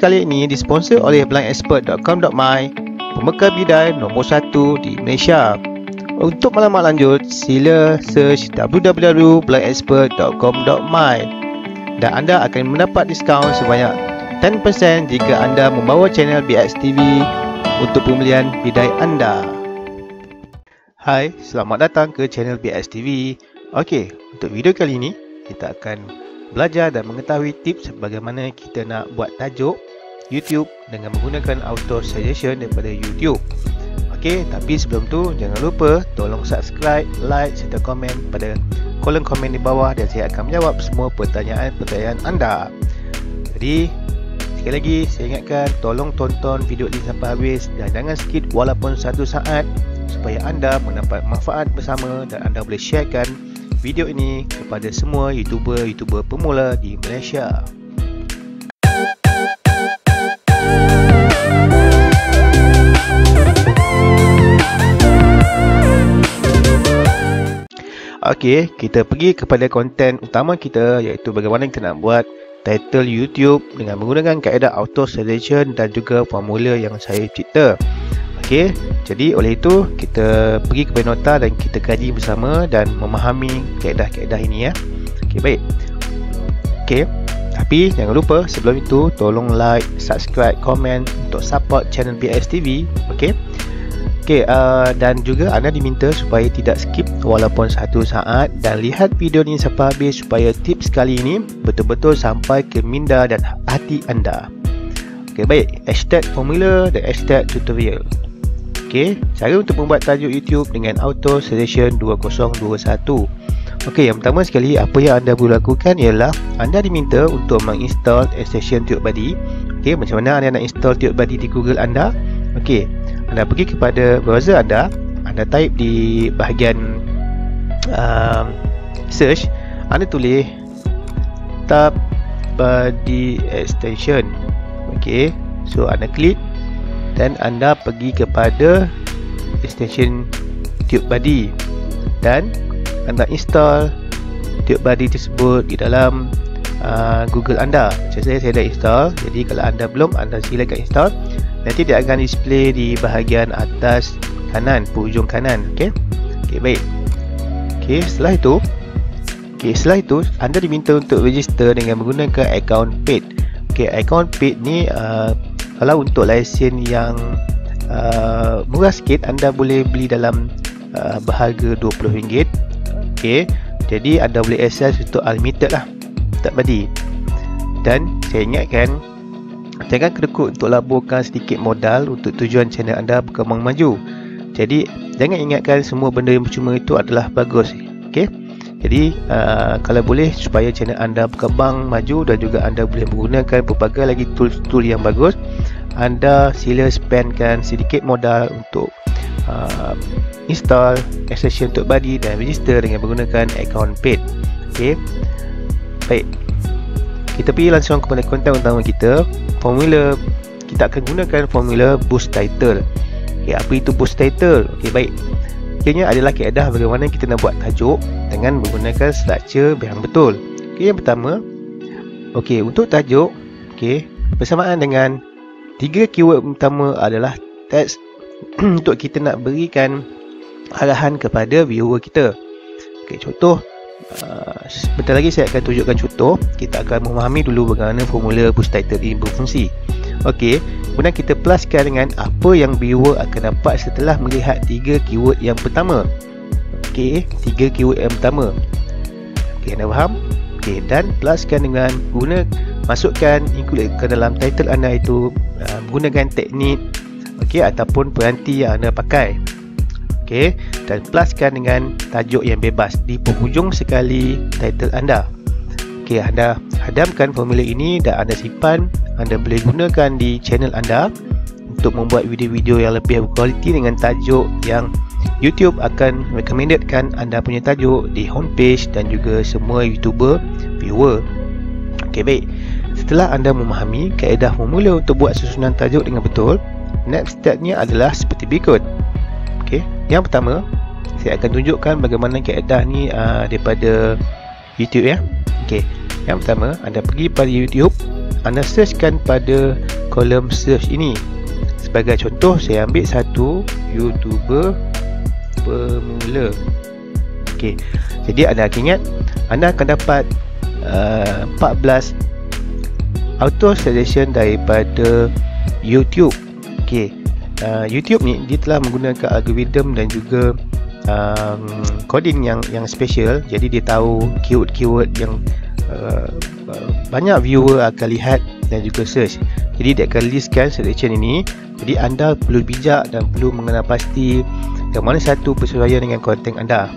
kali ini disponsor oleh blindexpert.com.my, pembekal bidai nombor 1 di Malaysia. Untuk maklumat lanjut, sila search www.blindexpert.com.my dan anda akan mendapat diskaun sebanyak 10% jika anda membawa channel BX TV untuk pembelian bidai anda. Hai, selamat datang ke channel BX TV. Okey, untuk video kali ini kita akan belajar dan mengetahui tips bagaimana kita nak buat tajuk YouTube dengan menggunakan auto suggestion daripada YouTube. Okey, tapi sebelum tu jangan lupa tolong subscribe, like serta komen pada kolom komen di bawah dan saya akan menjawab semua pertanyaan-pertanyaan anda. Jadi sekali lagi saya ingatkan, tolong tonton video ini sampai habis dan jangan skip walaupun 1 saat supaya anda mendapat manfaat bersama dan anda boleh sharekan video ini kepada semua YouTuber pemula di Malaysia. Okey, kita pergi kepada konten utama kita, iaitu bagaimana kita nak buat title YouTube dengan menggunakan kaedah auto suggestion dan juga formula yang saya cipta. Okey, jadi oleh itu kita pergi kepada nota dan kita kaji bersama dan memahami kaedah-kaedah ini ya. Okey, baik. Okey, tapi jangan lupa sebelum itu tolong like, subscribe, komen untuk support channel BX TV. Okey. Okey, dan juga anda diminta supaya tidak skip walaupun 1 saat dan lihat video ini sampai habis supaya tips kali ini betul-betul sampai ke minda dan hati anda. Okey, baik. Hashtag formula dan hashtag tutorial. Okey, cara untuk membuat tajuk YouTube dengan auto suggestion 2021. Okey, yang pertama sekali apa yang anda perlu lakukan ialah anda diminta untuk menginstall extension TubeBuddy. Okey, macam mana anda nak install TubeBuddy di Google anda? Okey, anda pergi kepada browser anda type di bahagian search, anda tulis TubeBuddy extension. Okey, so anda klik dan anda pergi kepada extension TubeBuddy dan anda install TubeBuddy tersebut di dalam Google anda. Macam saya dah install. Jadi kalau anda belum, anda silakan install. Nanti dia akan display di bahagian atas kanan, hujung kanan. Okey. Okey, baik. Okey, setelah itu anda diminta untuk register dengan menggunakan account paid. Okey, account paid ni kalau untuk lesen yang murah sikit, anda boleh beli dalam berharga RM20. Okey, jadi anda boleh access untuk unlimited lah TubeBuddy. Dan saya ingatkan, jangan kedekut untuk laburkan sedikit modal untuk tujuan channel anda berkembang maju. Jadi jangan ingatkan semua benda yang percuma itu adalah bagus. Okey, jadi kalau boleh supaya channel anda berkembang maju dan juga anda boleh menggunakan pelbagai lagi tool yang bagus, anda sila spendkan sedikit modal untuk install extension TubeBuddy dan register dengan menggunakan account paid. Okey, baik. Kita pergi langsung kepada konten utama kita. Formula, kita akan gunakan formula boost title. Okey, apa itu boost title? Okey, baik. Ianya adalah kaedah bagaimana kita nak buat tajuk dengan menggunakan struktur yang betul. Okey, yang pertama, okey, untuk tajuk, okey, bersamaan dengan 3 keyword utama adalah teks untuk kita nak berikan arahan kepada viewer kita. Okey, contoh, sebentar lagi saya akan tunjukkan contoh. Kita akan memahami dulu bagaimana formula boost title ini berfungsi. Okey, kemudian kita pluskan dengan apa yang viewer akan dapat setelah melihat 3 keyword yang pertama. Okey, 3 keyword yang pertama. Okey, anda faham? Okey, dan pluskan dengan masukkan include ke dalam title anda itu menggunakan teknik ataupun peranti yang anda pakai. Okey, dan pluskan dengan tajuk yang bebas di penghujung sekali title anda. Okey, anda hadamkan formula ini dan anda simpan. Anda boleh gunakan di channel anda untuk membuat video-video yang lebih berkualiti dengan tajuk yang YouTube akan recommendedkan anda punya tajuk di homepage dan juga semua YouTuber viewer. Okey, baik. Setelah anda memahami kaedah formula untuk buat susunan tajuk dengan betul, next stepnya adalah seperti berikut. Okey, yang pertama, saya akan tunjukkan bagaimana kaedah ni daripada YouTube ya. Okey, yang pertama, anda pergi pada YouTube, anda searchkan pada kolom search ini. Sebagai contoh, saya ambil satu YouTuber pemula. Okey, jadi anda ingat, anda akan dapat 14 auto suggestion daripada YouTube. Okey, YouTube ni dia telah menggunakan algoritma dan juga coding yang special. Jadi dia tahu keyword-keyword yang banyak viewer akan lihat dan juga search. Jadi dia akan listkan selection ini. Jadi anda perlu bijak dan perlu mengenal pasti yang mana satu bersesuaian dengan konten anda.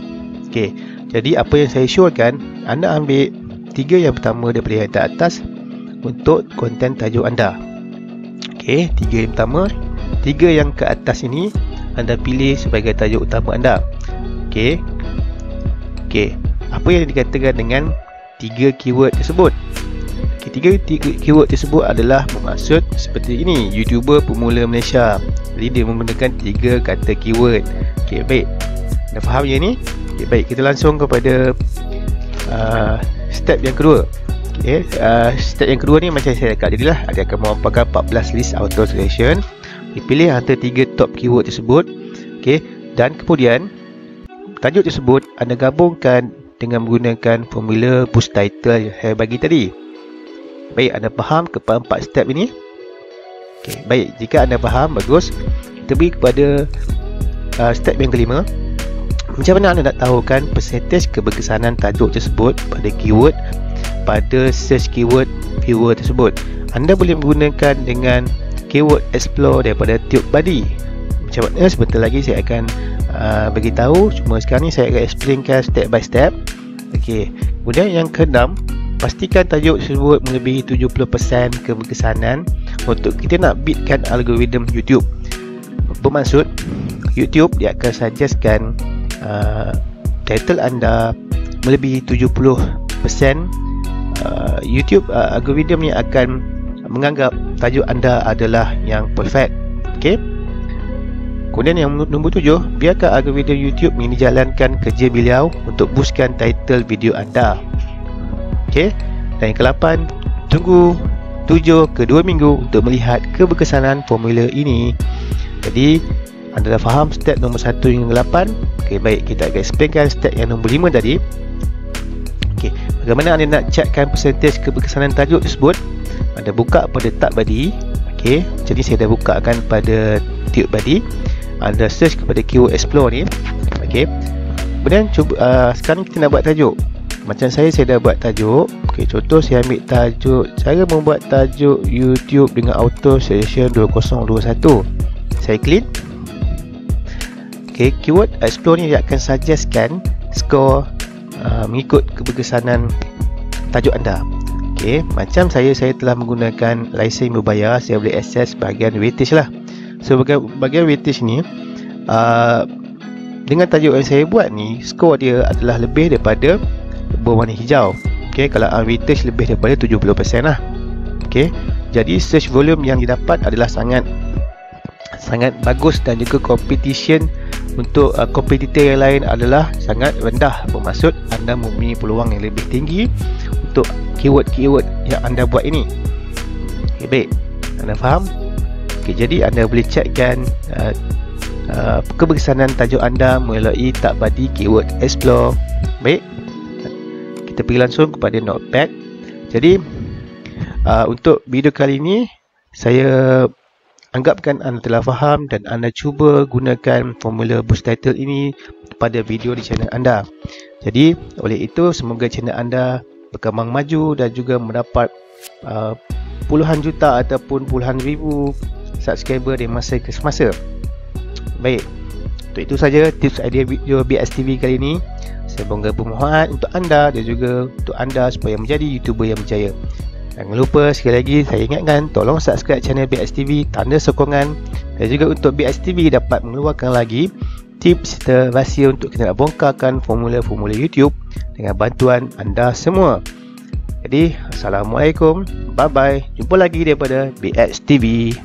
Okey, jadi apa yang saya showkan, anda ambil 3 yang pertama daripada yang atas untuk konten tajuk anda. Okey, 3 yang pertama, 3 yang ke atas ini anda pilih sebagai tajuk utama anda. Okey. Okey, apa yang dikatakan dengan 3 keyword tersebut? Okey, 3 keyword tersebut adalah bermaksud seperti ini: YouTuber pemula Malaysia. Jadi dia menggunakan 3 kata keyword. Okey, baik. Dah faham yang ni? Okey, baik, kita langsung kepada step yang kedua. Okey, step yang kedua ni macam saya cakap jadilah, dia akan merupakan 14 list auto suggestion. Dipilih antara 3 top keyword tersebut. Okey, dan kemudian tajuk tersebut anda gabungkan dengan menggunakan formula boost title yang saya bagi tadi. Baik, anda faham kepada 4 step ini? Okey, baik, jika anda faham, bagus. Kita pergi kepada step yang kelima. Macam mana anda nak tahukan persentage keberkesanan tajuk tersebut pada keyword, pada search keyword viewer tersebut? Anda boleh menggunakan dengan keyword explore daripada TubeBuddy. Macam mana? Sebentar lagi saya akan bagi tahu. Cuma sekarang ni saya akan explainkan step by step. Okey. Kemudian yang keenam, pastikan tajuk tersebut melebihi 70% keberkesanan untuk kita nak beatkan algoritma YouTube. Bermaksud YouTube dia akan suggestkan title anda melebihi 70%. YouTube algoritma ni akan menganggap tajuk anda adalah yang perfect. Okey. Kemudian yang nombor 7, biarkan algoritma YouTube ini jalankan kerja beliau untuk boostkan title video anda. Okey. Dan yang ke-8, tunggu 7 ke 2 minggu untuk melihat keberkesanan formula ini. Jadi anda dah faham step nombor 1 hingga 8. Okey, baik, kita akan explainkan step yang nombor 5 tadi. Okey, bagaimana anda nak checkkan persentage keberkesanan tajuk tersebut? Anda buka pada TubeBuddy. Okey, jadi saya dah bukakan pada TubeBuddy. Anda search kepada keyword explore ni. Okey. Kemudian cuba sekarang kita nak buat tajuk. Macam saya dah buat tajuk. Okey, contoh saya ambil tajuk, cara membuat tajuk YouTube dengan auto suggestion 2021. Saya klik. Okey, keyword explore ni dia akan suggestkan skor mengikut keberkesanan tajuk anda. Okey, macam saya telah menggunakan lesen berbayar, saya boleh akses bahagian weightage lah. So bahagian weightage ni dengan tajuk yang saya buat ni, skor dia adalah lebih daripada berwarna hijau. Okey, kalau weightage lebih daripada 70% lah. Okey, jadi search volume yang didapat adalah sangat bagus dan juga competition untuk kompetitor yang lain adalah sangat rendah. Bermaksud anda mempunyai peluang yang lebih tinggi untuk keyword-keyword yang anda buat ini. Okey, baik, anda faham? Okey, jadi anda boleh checkkan keberkesanan tajuk anda melalui TubeBuddy keyword explore. Baik, kita pergi langsung kepada notepad. Jadi untuk video kali ini saya anggapkan anda telah faham dan anda cuba gunakan formula boost title ini pada video di channel anda. Jadi oleh itu semoga channel anda berkembang maju dan juga mendapat puluhan juta ataupun puluhan ribu subscriber di masa ke semasa. Baik, untuk itu saja tips idea video BXTV kali ini. Saya bermohon untuk anda dan juga untuk anda supaya menjadi YouTuber yang berjaya. Jangan lupa sekali lagi saya ingatkan, tolong subscribe channel BXTV, tanda sokongan, dan juga untuk BXTV dapat mengeluarkan lagi tips serta rahsia untuk kita nak bongkarkan formula-formula YouTube dengan bantuan anda semua. Jadi assalamualaikum, bye bye, jumpa lagi daripada BXTV.